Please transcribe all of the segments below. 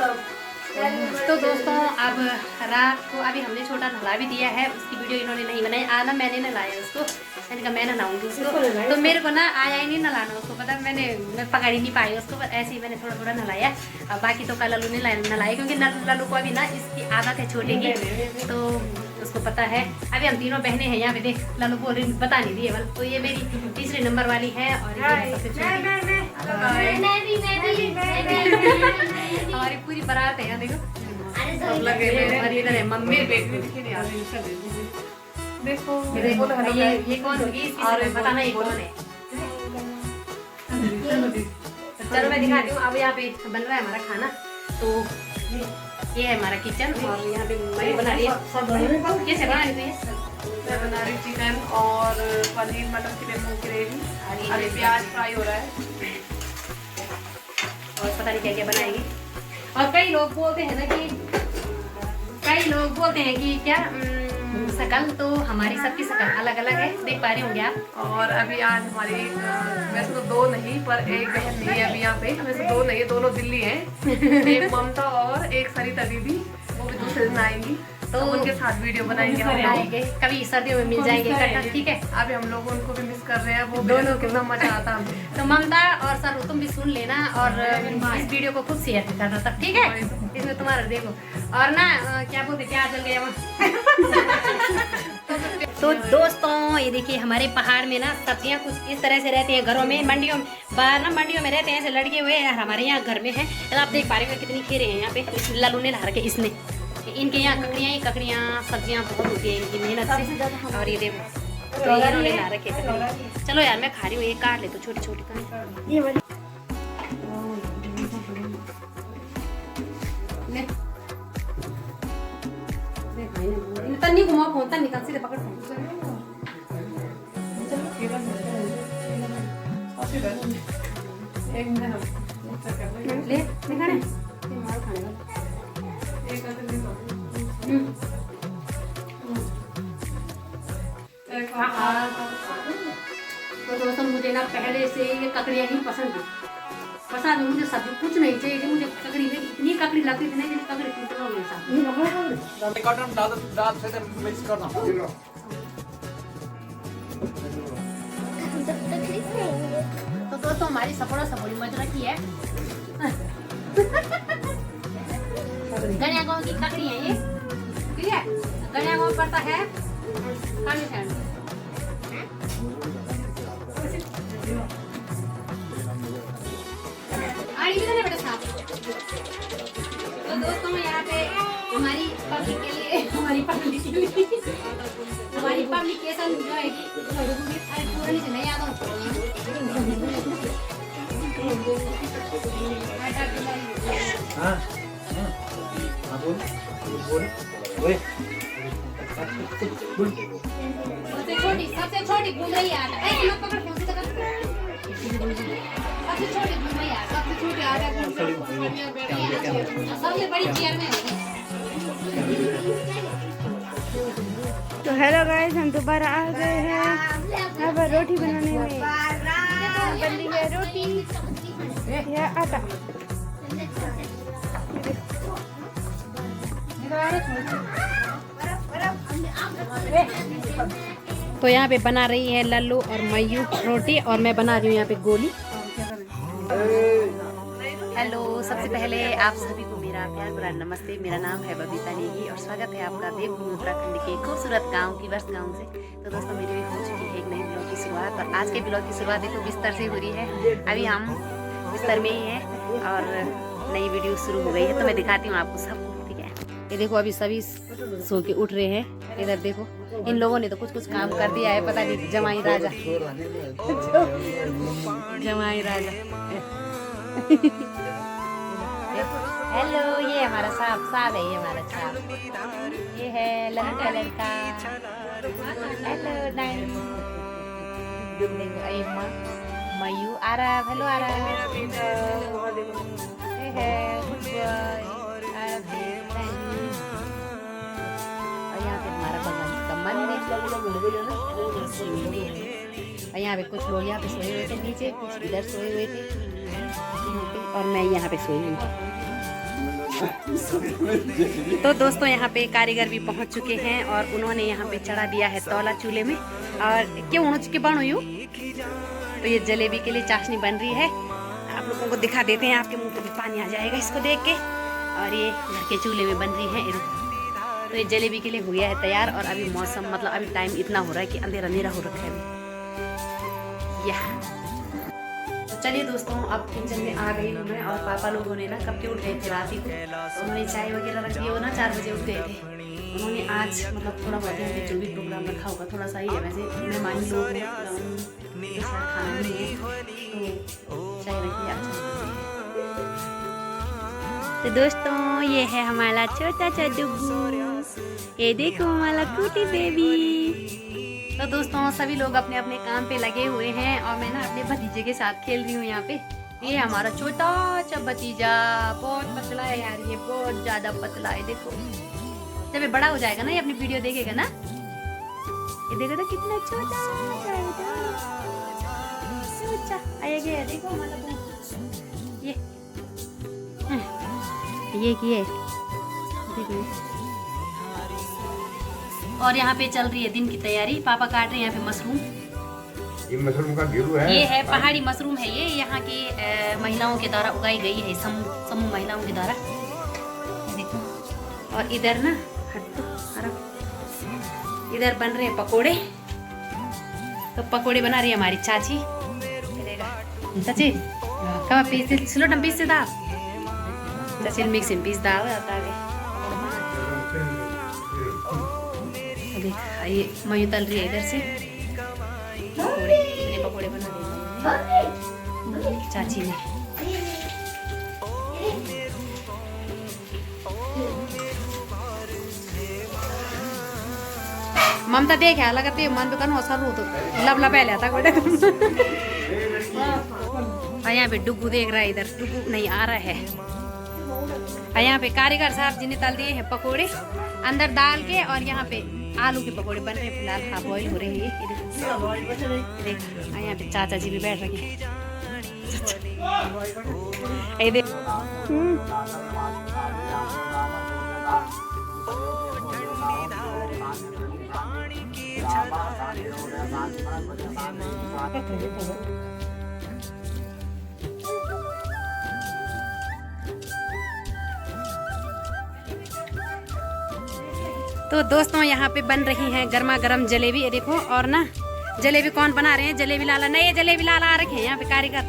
तो दोस्तों अब रात को अभी हमने छोटा नहला भी दिया है, उसकी वीडियो इन्होंने नहीं बनाई। आना मैंने नहलाया उसको, मैंने कहा मैं नहलाऊंगी उसको, तो मेरे को ना आया ही नहीं नहलाना उसको, पता मैं पकड़ ही नहीं पाई उसको, पर ऐसे ही मैंने थोड़ा थोड़ा नहलाया। अब बाकी तो कल लल्लू ने नहलाया, क्योंकि लल्लू को अभी ना इसकी आदत है छोटे की, तो उसको पता है। अभी हम तीनों बहनें हैं यहाँ पे, देख लल्लू बोल रही बता नहीं रही है, तो ये मेरी तीसरे नंबर वाली है और हमारी पूरी बारात है यहाँ देखो, और इधर है मम्मी। देखो ये कौन होगी, इसकी बताना ये कौन है। चलो मैं दिखाती हूँ। अब यहाँ पे बन रहा है हमारा खाना, तो ये है हमारा किचन और यहाँ पे मम्मी बना रही है। कैसे बना रही है? मैं बना रही चिकन और पनीर मटर की ग्रेवी, अभी प्याज फ्राई हो रहा है और पता नहीं क्या क्या बनाएगी। और कई लोग बोलते हैं ना कि क्या शकल, तो हमारी सबकी शकल अलग अलग है, देख पा रहे होंगे आप। और अभी आज हमारी वैसे तो दो नहीं पर एक बहन नहीं है अभी यहाँ पे, वैसे दो नहीं है, दोनों दिल्ली हैं। एक ममता और एक सरिता दीदी, वो भी दूसरे दिन आएंगी, तो उनके साथ वीडियो बनाएंगे हम लोग। कभी सर्दियों में मिल जाएंगे इकट्ठा, ठीक है। अभी हम लोग उनको भी मिस कर रहे हैं, वो दोनों कितना मजा आता है। तो ममता और सर तुम भी सुन लेना और इस वीडियो को खुद शेयर भी करना तब, ठीक है। इसमें तुम्हारा देखो और ना क्या बोलते क्या जल गया तो दोस्तों ये देखिए हमारे पहाड़ में ना सब्जियां कुछ इस तरह से रहती हैं घरों में, मंडियों में बाहर ना मंडियों में रहते हैं ऐसे लड़के हुए, हमारे यहाँ घर में है। तो आप देख पा रहे हो कितनी खेरे हैं यहाँ पे, लल्लू ने ला रखे इसने। इनके यहाँ ककड़ियाँ सब्जियाँ बहुत होती है इनकी मेहनत से, और ये देखो तो इन्होंने ला रखे। चलो यार मैं खा रही हूँ, ये काट ले तो छोटी छोटी काट। तन्नी घुमा फोन, तन्नी कल सीधे पकड़ ले खाने तो दोस्तों मुझे ना पहले से ये ककड़ियाँ ही पसंद है, मुझे सब्जी कुछ नहीं चाहिए, मुझे ककड़ी में इतनी ककड़ी लगती थी नहीं, ककड़ी टूटना हो गया दाल से मिक्स करना। तो दोस्तों हमारी सपोड़ी मजरा की है गणिया गाँव की ककड़ी है ये, ठीक है। गणिया गाँव पड़ता है तो दोस्तों यहाँ पे हमारी पब्लिकेशन जो है पूरी से नहीं आता सबसे छोटी घूम रही है सबसे छोटी घूम रही है, सबसे छोटी सबसे बड़ी चेयर में। तो हेलो गाइस, हम दोबारा आ गए हैं यहाँ पर रोटी बनाने में। बन रही है रोटी या आटा। तो यहाँ पे बना रही है लल्लू और मयू रोटी, और मैं बना रही हूँ यहाँ पे गोली। हेलो, सबसे पहले आप सभी को मेरा प्यार भरा नमस्ते। मेरा नाम है बबीता नेगी और स्वागत है आपका देवभूमि उत्तराखंड के खूबसूरत गांव की वर्ष गांव से। तो दोस्तों मेरी भी हो चुकी है एक नई ब्लॉग की शुरुआत, और आज के ब्लॉग की शुरुआत देखो बिस्तर से हो रही है। अभी हम बिस्तर में ही हैं और नई वीडियो शुरू हो गई है, तो मैं दिखाती हूँ आपको सब, ठीक है। ये देखो अभी सभी सो के उठ रहे हैं। इधर देखो इन लोगों ने तो कुछ कुछ काम कर दिया है, पता नहीं जमाई राजा जमाई राजा। हेलो, ये हमारा सांप है, ये हमारा सांप, ये है लाल कलर का। हेलो नाइन, देखो मयू आरव, हेलो आरव, ये है गुड बॉय आरव। और यहाँ पे हमारा भगवान का मंदिर, और यहाँ पे कुछ लोग यहाँ पे सोए हुए थे नीचे, कुछ इधर सोए हुए थे, और मैं यहाँ पे सोई हूँ। तो दोस्तों यहाँ पे कारीगर भी पहुँच चुके हैं और उन्होंने यहाँ पे चढ़ा दिया है तौला चूल्हे में। और क्यों उन्होंने चुके बनो यूँ तो ये जलेबी के लिए चाशनी बन रही है। आप लोगों को दिखा देते हैं, आपके मुंह पे भी पानी आ जाएगा इसको देख के। और ये घर के चूल्हे में बन रही है। तो ये जलेबी के लिए हो गया है तैयार। और अभी मौसम मतलब अभी टाइम इतना हो रहा है कि अंधेरा अंधेरा हो रखा है अभी। या तो चलिए दोस्तों, अब किचन में आ गई हूँ मैं। और पापा लोगों ने ना कब के उठ गए थे रात ही को, तो उन्होंने चाय वगैरह रख दी हो ना, 4 बजे उठ गए थे। उन्होंने आज मतलब थोड़ा बहुत है जो भी प्रोग्राम रखा होगा थोड़ा सा ही है। वैसे मेहमान लोग खाना नहीं है तो चाय रखिए अच्छा। तो दोस्तों ये है हमारा छोटा सा डुग्गू, ये देखो हमारा कुटी बेबी। तो दोस्तों सभी लोग अपने अपने काम पे लगे हुए हैं और मैं ना अपने भतीजे के साथ खेल रही हूँ यहाँ पे। ये हमारा छोटा सा भतीजा बहुत पतला है यार, ये बहुत ज्यादा पतला है। देखो जब ये बड़ा हो जाएगा ना, ये अपनी वीडियो देखेगा ना, ये देखो तो कितना छोटा आएगा। देखो हमारा ये किए देखो। और यहाँ पे चल रही है दिन की तैयारी। पापा काट रहे हैं यहाँ पे मशरूम। ये मशरूम का घेरू है। ये है पहाड़ी मशरूम है, ये यहाँ की महिलाओं के द्वारा उगाई गई है, समूह महिलाओं के द्वारा। देखो और इधर ना इधर बन रहे हैं पकोड़े। तो पकोड़े बना रही है हमारी चाची। चाची कब पीस स्लो टम पीस से था चाची मिक्स इन पीस दाल आता है। देख ये मयू तल रही है इधर से पकोड़े, इतने पकोड़े बना रही चाची ने। ममता देख है लगती मन दुकान हो सब तो लब लब लिया था कोई। यहाँ पे डुगू देख रहा है, इधर डुगू नहीं आ रहा है। यहाँ पे कारीगर साहब जी ने तल दिए हैं पकोड़े अंदर डाल के। और यहाँ पे आलू के पकोड़े बन रहे हैं फिलहाल, हाँ बॉईल हो रहे हैं। देख यहाँ पे चाचा जी भी बैठ रखे हैं। देख तो दोस्तों यहाँ पे बन रही हैं गर्मा गर्म जलेबी। ये देखो। और ना जलेबी कौन बना रहे हैं? जलेबी लाला नहीं, जलेबी लाला आ रखे हैं यहाँ पे कारीगर।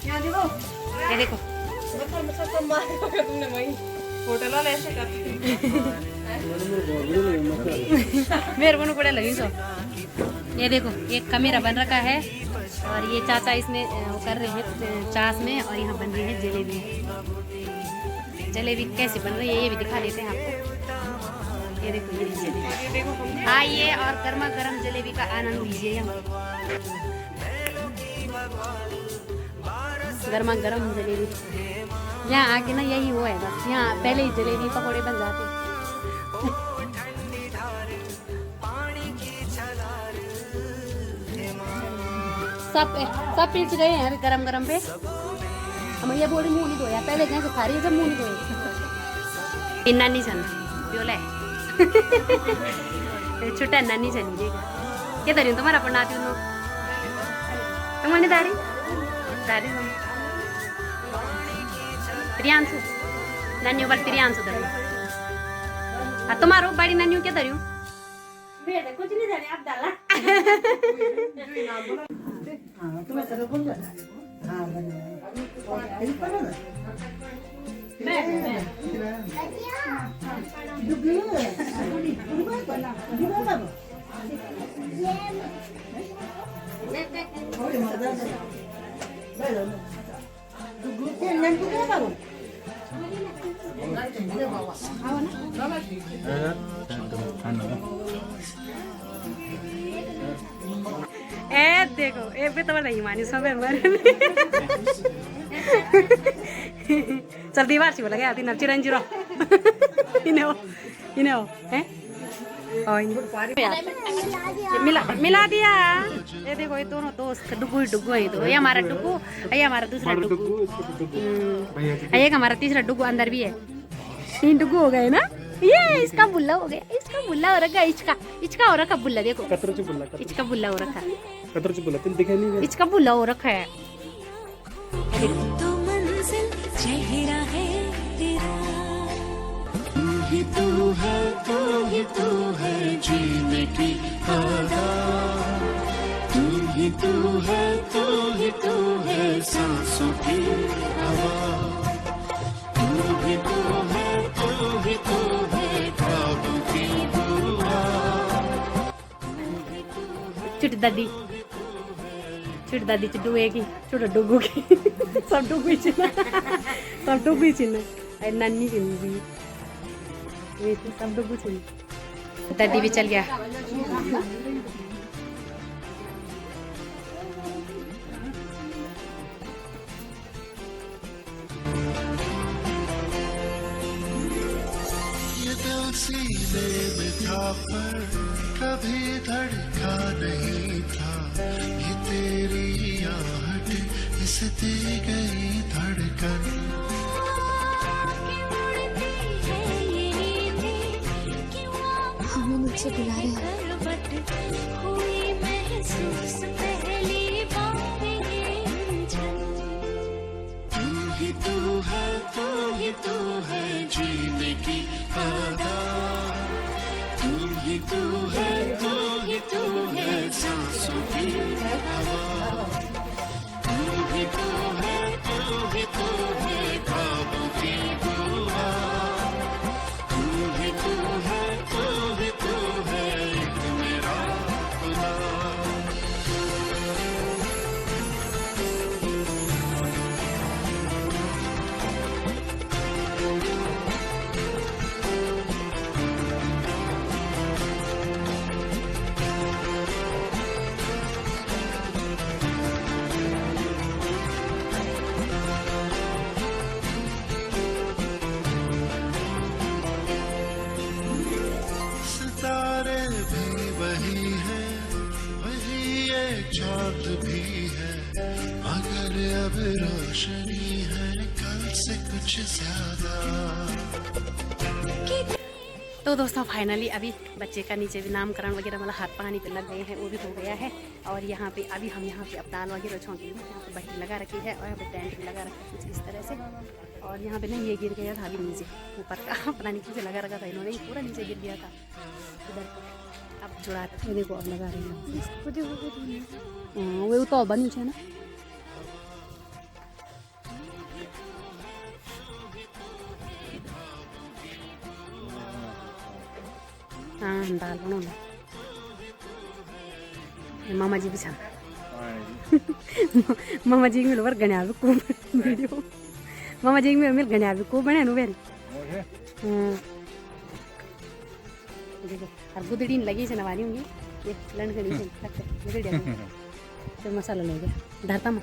ये देखो मेरे को बड़ा लगी सो। ये देखो एक कमेरा बन रखा है और ये चाचा इसमें वो कर रहे हैं चास में। और यहाँ बन रही है जलेबी। जलेबी कैसी बन रही है ये भी दिखा देते हैं आपको। ये देखो ये जलेबी आइए और गर्मा गर्म जलेबी का आनंद लीजिए। यहाँ गर्मा गर्म जलेबी यहाँ आके ना यही हुआ है बस। यहाँ पहले ही जलेबी पकौड़े बन जाते हैं। सब पीछ गए हैं अभी गरम गरम पे। हम ये बोली मुँह नहीं धोया, पहले कैसे खा रही है जब मुँह नहीं धोए। नानी छन प्योला है छोटा नानी छन के धरी तुम्हारा पढ़ाती हूँ तुम्हारी दारी दारी प्रियांशु नानी बल प्रियांशु धरी तुम्हारो बड़ी नानी क्या धरी कुछ नहीं धरी आप डाला। ए देखो ए पे तो नहीं मानी सब चल दीवार सी बोला गया तीन चिरंजीरो इन्हें हो हैं मिला दिया। ये देखो ये दोनों दोस्त डुगू ही डुगू है। तो ये हमारा डुगू, ये हमारा दूसरा डुगू, ये हमारा तीसरा डुगू अंदर भी है। 3 डुगू हो गए ना। ये इसका बुल्ला हो गया, इसका बुल्ला हो रखा, इसका हो रखा बुल्ला। देखो इसका बुल्ला हो रखा, इसका बुल्ला हो रखा है। तो मंजिल चेहरा है तेरा, तू ही तू है जीने की आदत, तू है सांसों की हवा, तू है ख्वाबों की दुआ। चुट दादी चिट्टू की छोटा डुगू की सब डुगू ही चिन्ह, सब डुगू ही चिन्ह। नन्नी चिन्ह भी ये सब डुगू चिन्ह। दादी भी चल गया। सीने में था पर कभी धड़का नहीं था, ये तेरी आहट इस दी गई धड़कन। हमें मुझसे बुला रहे हैं। तू है जीने की आदत, तू है सांसों की हवा, तू है ख्वाबों की दुआ, तू है एक मेरा खुदा। सितारे भी वही है, वही ये चाँद भी है, मगर अब रोशनी है कल से कुछ ज्यादा। तो दोस्तों फाइनली अभी बच्चे का नीचे भी नामकरण वगैरह मतलब हाथ पानी पे लग गए हैं, वो भी हो गया है। और यहाँ पे अभी हम यहाँ पे अब दाल वगैरह छौंकी हुई, यहाँ पे बट्टी लगा रखी है और यहाँ पे टेंट भी लगा रखा है कुछ इस तरह से। और यहाँ पे ना ये गिर गया था अभी नीचे ऊपर का, पता नहीं किसे लगा रखा था इन्होंने, पूरा नीचे गिर गया था इधर। अब जुड़ाते देखो अब लगा रही हूँ वो तो बनी है ना। हाँ दाल बनाना मामा जी भी छा मामा जी मिल गणिया भी खूब वीडियो मामा जी मिल गणिया भी खूब बने बेन। देखो और गुदड़ी लगी से नवारी होंगी ये लंड गड़ी से गुदड़ी तो मसाला ले गया धरता में।